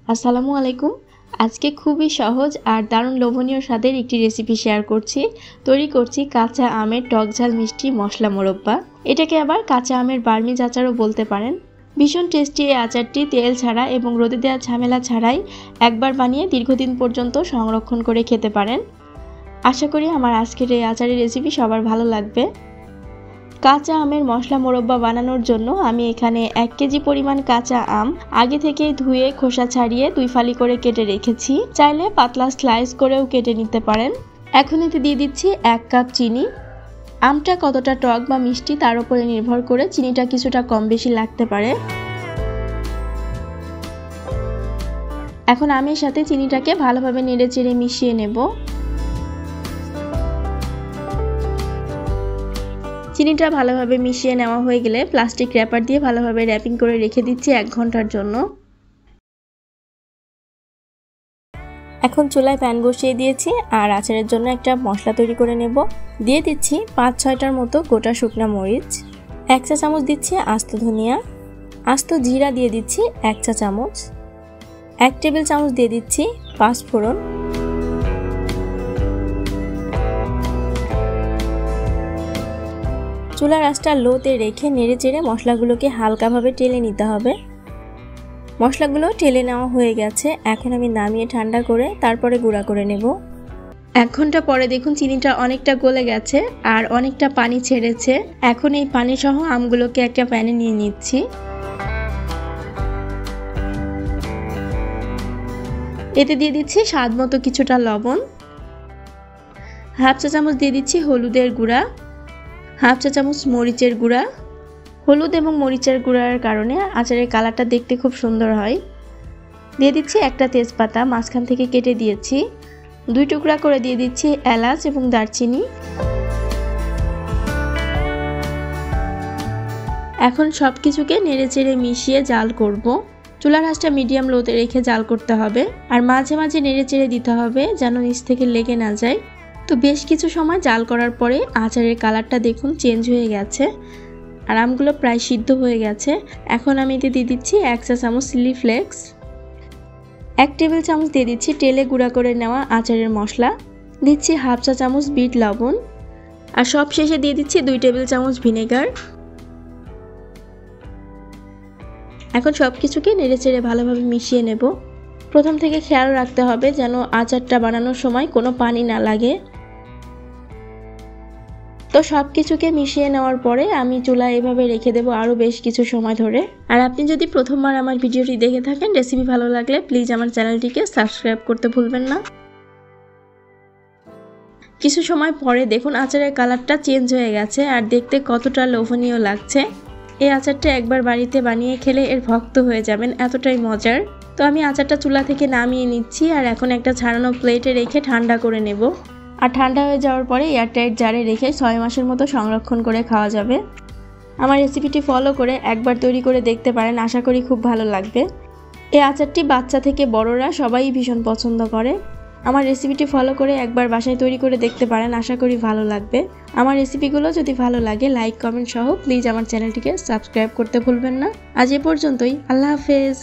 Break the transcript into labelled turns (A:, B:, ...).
A: আসসালামু আলাইকুম। আজকে খুবই সহজ আর দারুণ লোভনীয় স্বাদের একটি রেসিপি শেয়ার করছি। তৈরি করছি কাঁচা আমের টক ঝাল মিষ্টি মশলা মোরব্বা। এটাকে আবার কাঁচা আমের বার্মিজ আচারও বলতে পারেন। ভীষণ টেস্টি এই আচারটি তেল ছাড়া এবং রোদে দেওয়া ঝামেলা ছাড়াই একবার বানিয়ে দীর্ঘদিন পর্যন্ত সংরক্ষণ করে খেতে পারেন। আশা করি আমার আজকের এই আচারের রেসিপি সবার ভালো লাগবে। কাঁচা আমের মশলা মোরব্বা বানানোর জন্য আমি এখানে 1 কেজি পরিমাণ কাঁচা আম আগে থেকেই ধুয়ে খোসা ছাড়িয়ে 2 ফালি করে কেটে রেখেছি। চাইলে পাতলা স্লাইস করেও কেটে নিতে পারেন। এখন এতে দিয়ে দিচ্ছি 1 কাপ চিনি। আমটা কতটা টক বা মিষ্টি তার উপরে নির্ভর করে চিনিটা কিছুটা কম বেশি লাগতে পারে। এখন আমের সাথে চিনিটাকে ভালোভাবে নেড়েচেড়ে মিশিয়ে নেব। চিনিটা ভালোভাবে মিশিয়ে নেওয়া হয়ে গেলে প্লাস্টিক র্যাপার দিয়ে ভালোভাবে র্যাপিং করে রেখে দিচ্ছি 1 ঘন্টার জন্য। এখন চুলায় প্যান বসিয়ে দিয়েছি আর আচারের জন্য একটা মশলা তৈরি করে নেব। দিয়ে দিচ্ছি 5-6টার মতো গোটা শুকনা মরিচ, 1 চা চামচ দিচ্ছি আস্ত ধনিয়া, আস্ত জিরা দিয়ে দিচ্ছি 1 চা চামচ, 1 টেবিল চামচ দিয়ে দিচ্ছি পাঁচফোড়ন, চুলার আঁচটা লোতে রেখে নেড়েচেড়ে মশলাগুলোকে হালকাভাবে টেলে নিতে হবে। মশলাগুলো টেলে নেওয়া হয়ে গেছে। এখন আমি নামিয়ে ঠান্ডা করে তারপরে গুঁড়া করে নেব। 1 ঘন্টা পরে দেখুন চিনিটা অনেকটা গলে গেছে আর অনেকটা পানি ছেড়েছে। এখন এই পানি সহ আমগুলোকে একটা প্যানে নিয়ে নিচ্ছি। এতে দিয়ে দিচ্ছি স্বাদ মতো কিছুটা লবণ, 1/2 চা চামচ দিয়ে দিচ্ছি হলুদের গুঁড়া, 1/2 চা চামচ মরিচের গুঁড়া। হলুদ এবং মরিচের গুঁড়ার কারণে আচারের কালারটা দেখতে খুব সুন্দর হয়। দিয়ে দিচ্ছি একটা তেজপাতা মাঝখান থেকে কেটে দিয়েছি। 2 টুকরা করে দিয়ে দিচ্ছি এলাচ এবং দারচিনি। এখন সব কিছুকে নেড়েচেড়ে মিশিয়ে জাল করব। চুলার আঁচটা মিডিয়াম লোতে রেখে জাল করতে হবে আর মাঝে মাঝে নেড়েচেড়ে দিতে হবে যেন নিচ থেকে লেগে না যায়। তো বেশ কিছু সময় জাল করার পরে আচারের কালারটা দেখুন চেঞ্জ হয়ে গেছে আর আমগুলো প্রায় সিদ্ধ হয়ে গেছে। এখন আমি এতে দিয়ে দিচ্ছি 1 চা চামচ চিলি ফ্লেক্স, 1 টেবিল চামচ দিয়ে দিচ্ছি তেলে গুঁড়া করে নেওয়া আচারের মশলা, দিচ্ছি 1/2 চা চামচ বিট লবণ আর সব শেষে দিয়ে দিচ্ছি 2 টেবিল চামচ ভিনেগার। এখন সব কিছুকে নেড়েচেড়ে ভালোভাবে মিশিয়ে নেব। প্রথম থেকে খেয়াল রাখতে হবে যেন আচারটা বানানোর সময় কোনো পানি না লাগে। তো সব কিছুকে মিশিয়ে নেওয়ার পরে আমি চুলায় এভাবে রেখে দেব আরও বেশ কিছু সময় ধরে। আর আপনি যদি প্রথমবার আমার ভিডিওটি দেখে থাকেন, রেসিপি ভালো লাগলে প্লিজ আমার চ্যানেলটিকে সাবস্ক্রাইব করতে ভুলবেন না। কিছু সময় পরে দেখুন আচারের কালারটা চেঞ্জ হয়ে গেছে আর দেখতে কতটা লোভনীয় লাগছে। এই আচারটা একবার বাড়িতে বানিয়ে খেলে এর ভক্ত হয়ে যাবেন, এতটাই মজার। তো আমি আচারটা চুলা থেকে নামিয়ে নিচ্ছি আর এখন একটা ছাড়ানো প্লেটে রেখে ঠান্ডা করে নেব। আর ঠান্ডা হয়ে যাওয়ার পরে এয়ারটাইট জারে রেখে 6 মাসের মতো সংরক্ষণ করে খাওয়া যাবে। আমার রেসিপিটি ফলো করে একবার তৈরি করে দেখতে পারেন, আশা করি খুব ভালো লাগবে। এই আচারটি বাচ্চা থেকে বড়রা সবাই ভীষণ পছন্দ করে। আমার রেসিপিটি ফলো করে একবার বাসায় তৈরি করে দেখতে পারেন, আশা করি ভালো লাগবে। আমার রেসিপিগুলো যদি ভালো লাগে লাইক কমেন্ট সহ প্লিজ আমার চ্যানেলটিকে সাবস্ক্রাইব করতে ভুলবেন না। আজ এ পর্যন্তই, আল্লাহ হাফেজ।